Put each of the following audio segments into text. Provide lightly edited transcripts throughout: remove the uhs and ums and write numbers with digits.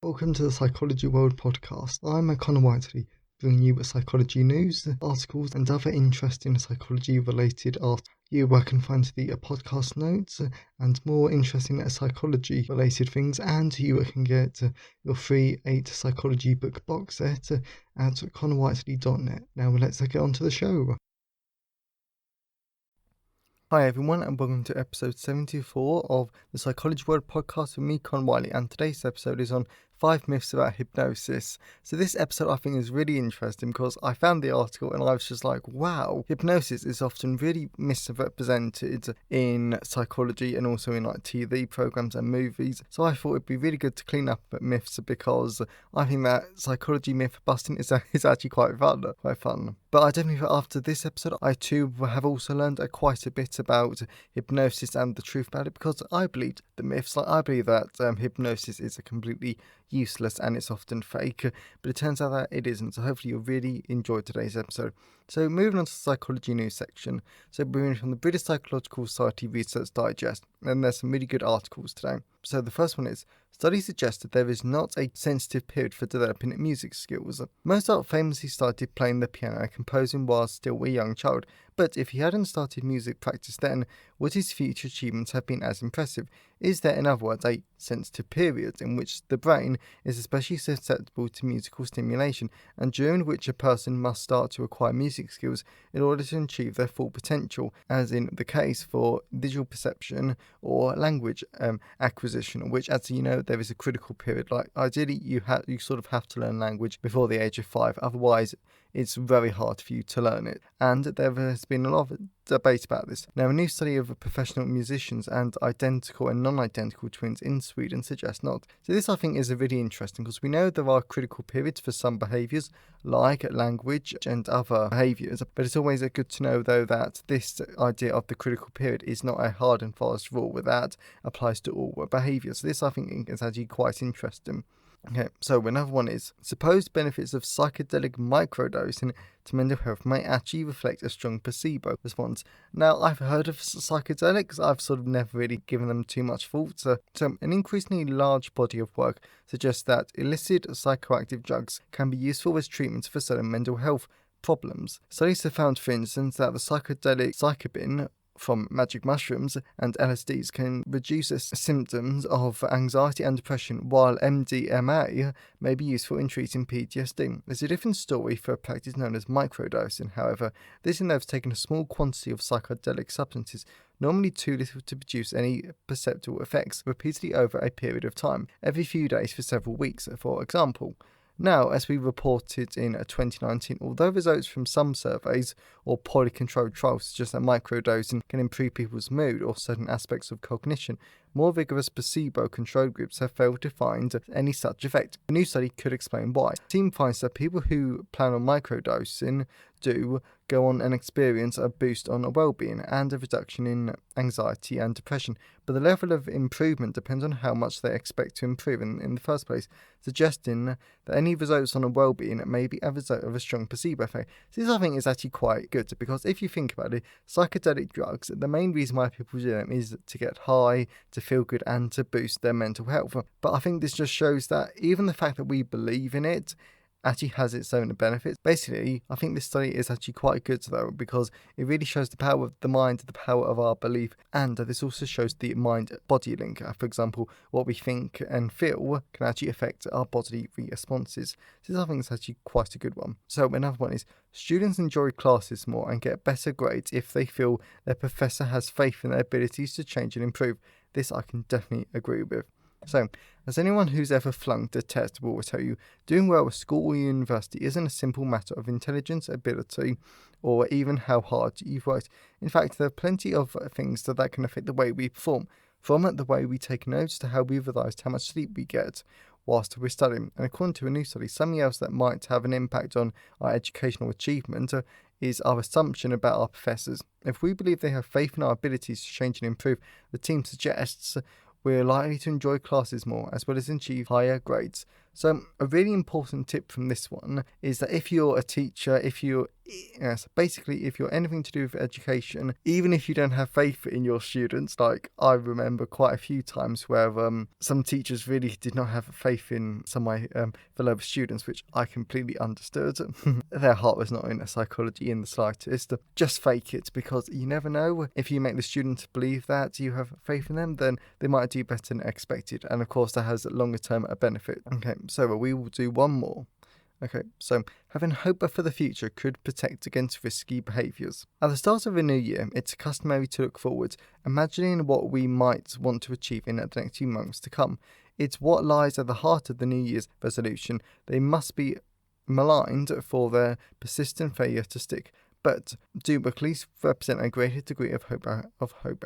Welcome to the Psychology World podcast. I'm Connor Whiteley, bringing you psychology news, articles, and other interesting psychology-related articles. Where I can find the podcast notes and more interesting psychology-related things, and you can get your free 8 psychology book box set at connorwhiteley.net. Now let's get on to the show. Hi everyone, and welcome to episode 74 of the Psychology World podcast with me, Con Wiley, and today's episode is on 5 myths about hypnosis. So this episode I think is really interesting because I found the article and I was just like, wow, hypnosis is often really misrepresented in psychology and also in like TV programs and movies. So I thought it'd be really good to clean up myths because I think that psychology myth busting is actually quite fun. But I definitely thought after this episode I too have also learned quite a bit about hypnosis and the truth about it, because I believed the myths. I believe that hypnosis is a completely useless and it's often fake, but it turns out that it isn't. So hopefully you'll really enjoy today's episode. So moving on to the psychology news section. So we're moving from the British Psychological Society Research Digest, and there's some really good articles today. So the first one is, studies suggest that there is not a sensitive period for developing music skills. Mozart famously started playing the piano and composing while still a young child, but if he hadn't started music practice then, would his future achievements have been as impressive? Is there, in other words, a sensitive period in which the brain is especially susceptible to musical stimulation, and during which a person must start to acquire music skills in order to achieve their full potential, as in the case for visual perception or language acquisition, which, as you know, there is a critical period. Like ideally you sort of have to learn language before the age of 5, otherwise it's very hard for you to learn it. And there has been a lot of debate about this. Now, a new study of professional musicians and identical and non-identical twins in Sweden suggests not. So this I think is really interesting because we know there are critical periods for some behaviours like language and other behaviours, but it's always good to know though that this idea of the critical period is not a hard and fast rule, that applies to all behaviours. So this I think is actually quite interesting. Okay, so another one is, supposed benefits of psychedelic microdosing to mental health may actually reflect a strong placebo response. Now, I've heard of psychedelics, I've sort of never really given them too much thought. So an increasingly large body of work suggests that illicit psychoactive drugs can be useful as treatments for certain mental health problems. Studies have found, for instance, that the psychedelic psilocybin from magic mushrooms and LSDs can reduce symptoms of anxiety and depression, while MDMA may be useful in treating PTSD. There's a different story for a practice known as microdosing, however. This involves taking a small quantity of psychedelic substances, normally too little to produce any perceptible effects, repeatedly over a period of time, every few days for several weeks, for example. Now, as we reported in 2019, although results from some surveys or poorly controlled trials suggest that microdosing can improve people's mood or certain aspects of cognition, more vigorous placebo-controlled groups have failed to find any such effect. A new study could explain why. The team finds that people who plan on microdosing do go on and experience a boost on well-being and a reduction in anxiety and depression, but the level of improvement depends on how much they expect to improve in the first place, suggesting that any results on well-being may be a result of a strong placebo effect. So this I think is actually quite good, because if you think about it, psychedelic drugs, the main reason why people do them is to get high, to feel good, and to boost their mental health. But I think this just shows that even the fact that we believe in it actually has its own benefits. Basically, I think this study is actually quite good though, because it really shows the power of the mind, the power of our belief, and this also shows the mind-body link. For example, what we think and feel can actually affect our bodily responses. So this I think is actually quite a good one. So another one is, students enjoy classes more and get better grades if they feel their professor has faith in their abilities to change and improve. This I can definitely agree with. So, as anyone who's ever flunked a test will tell you, doing well at school or university isn't a simple matter of intelligence, ability, or even how hard you've worked. In fact, there are plenty of things that can affect the way we perform, from the way we take notes to how we revise, how much sleep we get whilst we're studying. And according to a new study, something else that might have an impact on our educational achievement is our assumption about our professors. If we believe they have faith in our abilities to change and improve, the team suggests we're likely to enjoy classes more, as well as achieve higher grades. So a really important tip from this one is that if you're a teacher, if you're anything to do with education, even if you don't have faith in your students, like I remember quite a few times where some teachers really did not have faith in some of my fellow students, which I completely understood. Their heart was not in psychology in the slightest. Just fake it, because you never know. If you make the student believe that you have faith in them, then they might do better than expected. And of course, that has longer term a benefit. Okay, so we will do one more. Okay, so having hope for the future could protect against risky behaviours. At the start of a new year, it's customary to look forward, imagining what we might want to achieve in the next few months to come. It's what lies at the heart of the New Year's resolution. They must be maligned for their persistent failure to stick, but do at least represent a greater degree of hope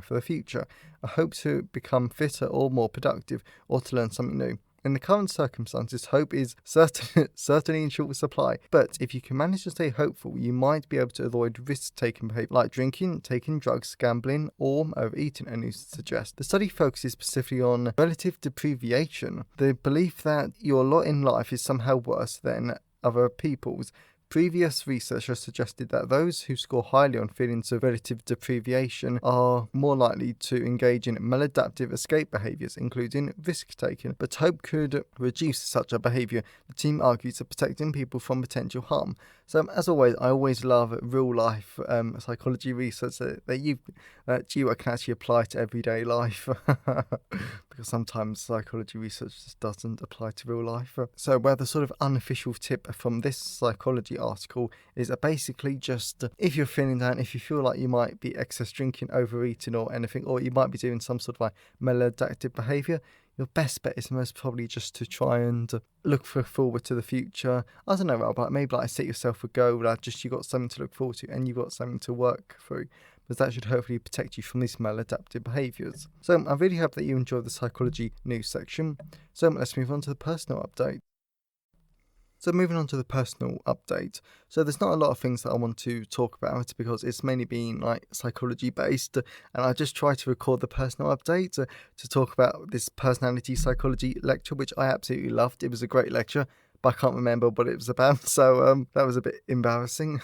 for the future, a hope to become fitter or more productive, or to learn something new. In the current circumstances, hope is certainly in short supply, but if you can manage to stay hopeful, you might be able to avoid risk-taking behaviour like drinking, taking drugs, gambling, or overeating, and news suggest. The study focuses specifically on relative deprivation, the belief that your lot in life is somehow worse than other people's. Previous research has suggested that those who score highly on feelings of relative deprivation are more likely to engage in maladaptive escape behaviours, including risk-taking, but hope could reduce such a behaviour. The team argues that protecting people from potential harm. So, as always, I always love real-life psychology research that you can actually apply to everyday life, because sometimes psychology research just doesn't apply to real life. So, where the sort of unofficial tip from this psychology article is that basically just if you're feeling down, if you feel like you might be excess drinking, overeating, or anything, or you might be doing some sort of like maladaptive behaviour, your best bet is most probably just to try and look forward to the future. I don't know, but maybe like set yourself a goal, like just you got something to look forward to and you've got something to work through, because that should hopefully protect you from these maladaptive behaviours. So I really hope that you enjoyed the psychology news section. So let's move on to the personal update. So moving on to the personal update. So there's not a lot of things that I want to talk about because it's mainly been like psychology based, and I just try to record the personal update to talk about this personality psychology lecture, which I absolutely loved. It was a great lecture, but I can't remember what it was about, so that was a bit embarrassing.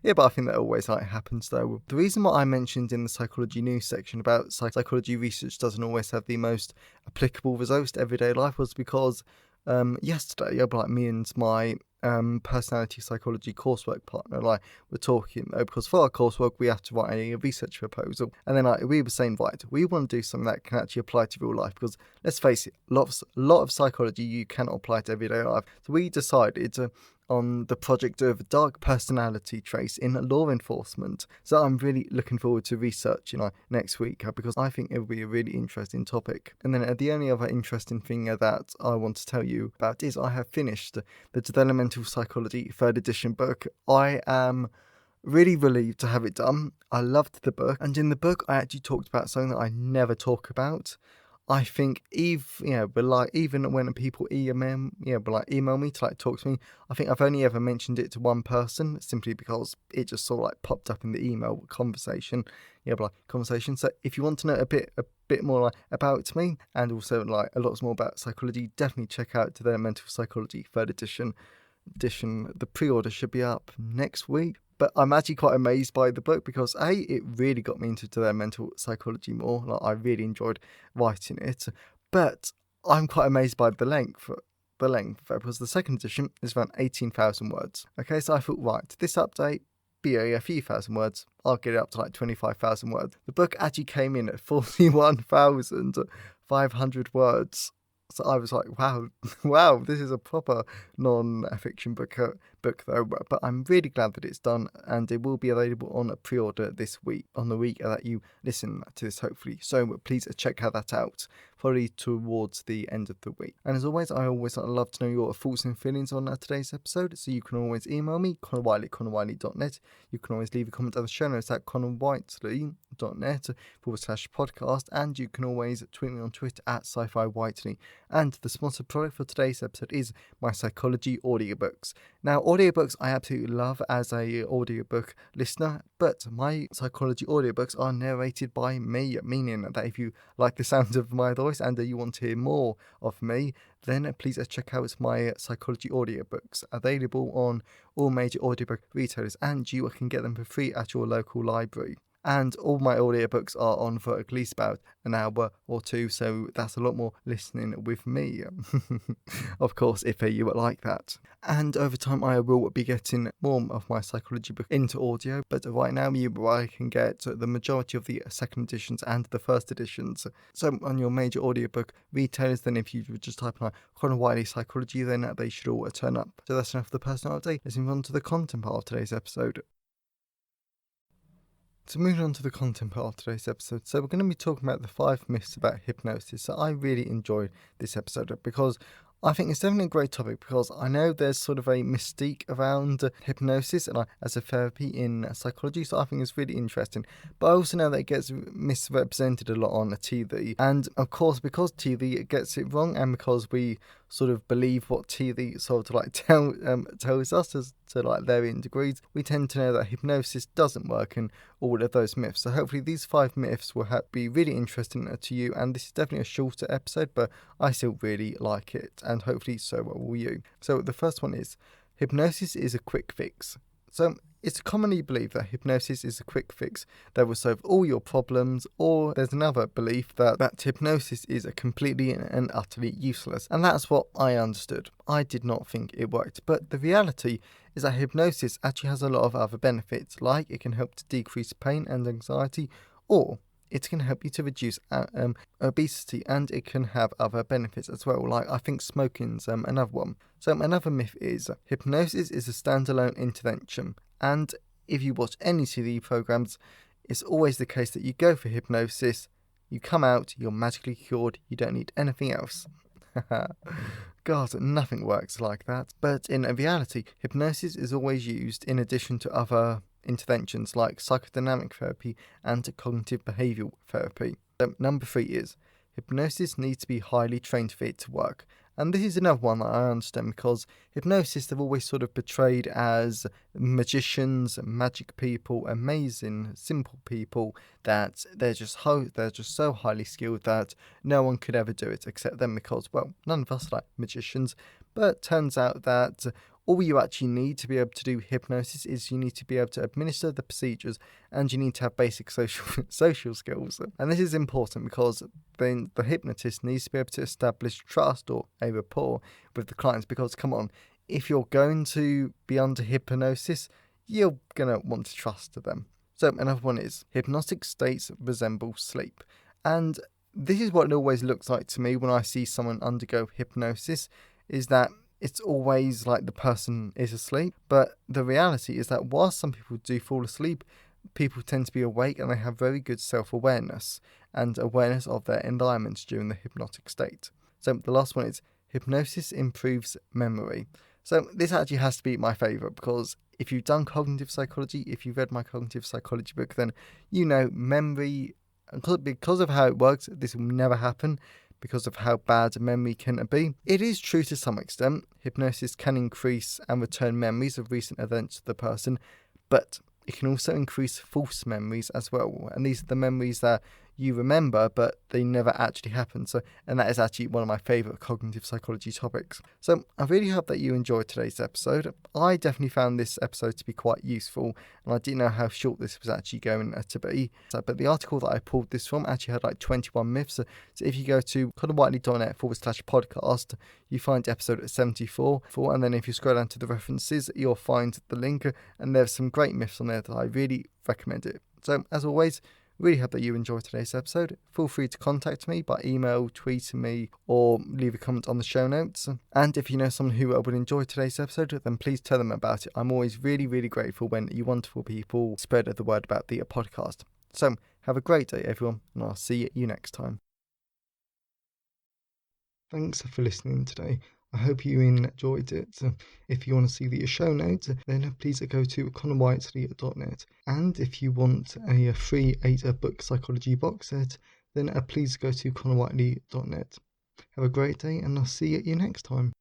Yeah, but I think that always happens though. The reason why I mentioned in the psychology news section about psychology research doesn't always have the most applicable results to everyday life was because yesterday, me and my personality psychology coursework partner, we're talking because for our coursework we have to write a research proposal, and then we were saying, right, we want to do something that can actually apply to real life, because let's face it, a lot of psychology you cannot apply to everyday life. So we decided on the project of dark personality traits in law enforcement. So I'm really looking forward to researching next week, because I think it will be a really interesting topic. And then the only other interesting thing that I want to tell you about is I have finished the Developmental Psychology 3rd edition book. I am really relieved to have it done. I loved the book, and in the book I actually talked about something that I never talk about. I think even when people email me to talk to me, I think I've only ever mentioned it to one person, simply because it just sort of popped up in the email conversation. So if you want to know a bit more about me, and also a lot more about psychology, definitely check out the Mental Psychology 3rd edition. The pre-order should be up next week. But I'm actually quite amazed by the book because it really got me into their mental psychology more. I really enjoyed writing it. But I'm quite amazed by the length. Because the 2nd edition is around 18,000 words. Okay, so I thought, right, this update, be a few thousand words, I'll get it up to 25,000 words. The book actually came in at 41,500 words. So I was like, wow, this is a proper non-fiction book though. But I'm really glad that it's done, and it will be available on a pre-order this week, on the week that you listen to this, hopefully. So please check that out, probably towards the end of the week. And as always, I always love to know your thoughts and feelings on today's episode. So you can always email me, connorwhiteley@connorwhiteley.net. You can always leave a comment at the show notes at connorwhiteley.net/podcast, and you can always tweet me on Twitter at sci-fi-whiteley. And the sponsored product for today's episode is my psychology audiobooks. Now, audiobooks I absolutely love as a audiobook listener, But my psychology audiobooks are narrated by me, meaning that if you like the sound of my voice and you want to hear more of me, then please check out my psychology audiobooks, available on all major audiobook retailers, and you can get them for free at your local library. And all my audiobooks are on for at least about an hour or two, so that's a lot more listening with me. Of course, if you like that. And over time, I will be getting more of my psychology book into audio, but right now, I can get the majority of the second editions and the first editions. So on your major audiobook retailers, then if you just type in Conor Wiley Psychology, then they should all turn up. So that's enough for the personal update. Let's move on to the content part of today's episode. So moving on to the content part of today's episode, so we're going to be talking about the 5 myths about hypnosis. So I really enjoyed this episode because I think it's definitely a great topic, because I know there's sort of a mystique around hypnosis and as a therapy in psychology, so I think it's really interesting. But I also know that it gets misrepresented a lot on TV, and of course because TV gets it wrong, and because we sort of believe what TV sort of tells us to varying degrees, we tend to know that hypnosis doesn't work and all of those myths. So hopefully these 5 myths will be really interesting to you, and this is definitely a shorter episode, but I still really like it, and hopefully so will you. So the first one is, hypnosis is a quick fix. So it's commonly believed that hypnosis is a quick fix that will solve all your problems, or there's another belief that hypnosis is completely and utterly useless. And that's what I understood. I did not think it worked. But the reality is that hypnosis actually has a lot of other benefits, like it can help to decrease pain and anxiety, or it can help you to reduce obesity, and it can have other benefits as well, like I think smoking's another one. So another myth is hypnosis is a standalone intervention, and if you watch any TV programs, it's always the case that you go for hypnosis, you come out, you're magically cured, you don't need anything else. God, nothing works like that. But in reality, hypnosis is always used in addition to other interventions like psychodynamic therapy and cognitive behavioural therapy. Number 3 is, hypnosis needs to be highly trained for it to work. And this is another one that I understand, because hypnosis, they've always sort of portrayed as magicians, magic people, amazing, simple people, that they're just so highly skilled that no one could ever do it except them, because, well, none of us are like magicians. But turns out that all you actually need to be able to do hypnosis is you need to be able to administer the procedures, and you need to have basic social skills. And this is important because then the hypnotist needs to be able to establish trust or a rapport with the clients, because come on, if you're going to be under hypnosis, you're going to want to trust them. So another one is, hypnotic states resemble sleep. And this is what it always looks like to me when I see someone undergo hypnosis, is that it's always like the person is asleep. But the reality is that whilst some people do fall asleep, people tend to be awake, and they have very good self-awareness and awareness of their environments during the hypnotic state. So the last one is, hypnosis improves memory. So this actually has to be my favourite, because if you've done cognitive psychology, if you've read my cognitive psychology book, then you know memory, because of how it works, this will never happen, because of how bad memory can be. It is true to some extent. Hypnosis can increase and return memories of recent events to the person, but it can also increase false memories as well. And these are the memories that you remember, but they never actually happen. And that is actually one of my favourite cognitive psychology topics. So I really hope that you enjoyed today's episode. I definitely found this episode to be quite useful, and I didn't know how short this was actually going to be. But the article that I pulled this from actually had like 21 myths. So if you go to connorwhiteley.net/podcast, you find episode 74. And then if you scroll down to the references, you'll find the link, and there's some great myths on there that I really recommend it. So as always, really hope that you enjoyed today's episode. Feel free to contact me by email, tweeting me, or leave a comment on the show notes. And if you know someone who would enjoy today's episode, then please tell them about it. I'm always really, really grateful when you wonderful people spread the word about the podcast. So have a great day, everyone, and I'll see you next time. Thanks for listening today. I hope you enjoyed it. If you want to see the show notes, then please go to connorwhiteley.net. And if you want a free 8-book psychology box set, then please go to connorwhiteley.net. Have a great day, and I'll see you next time.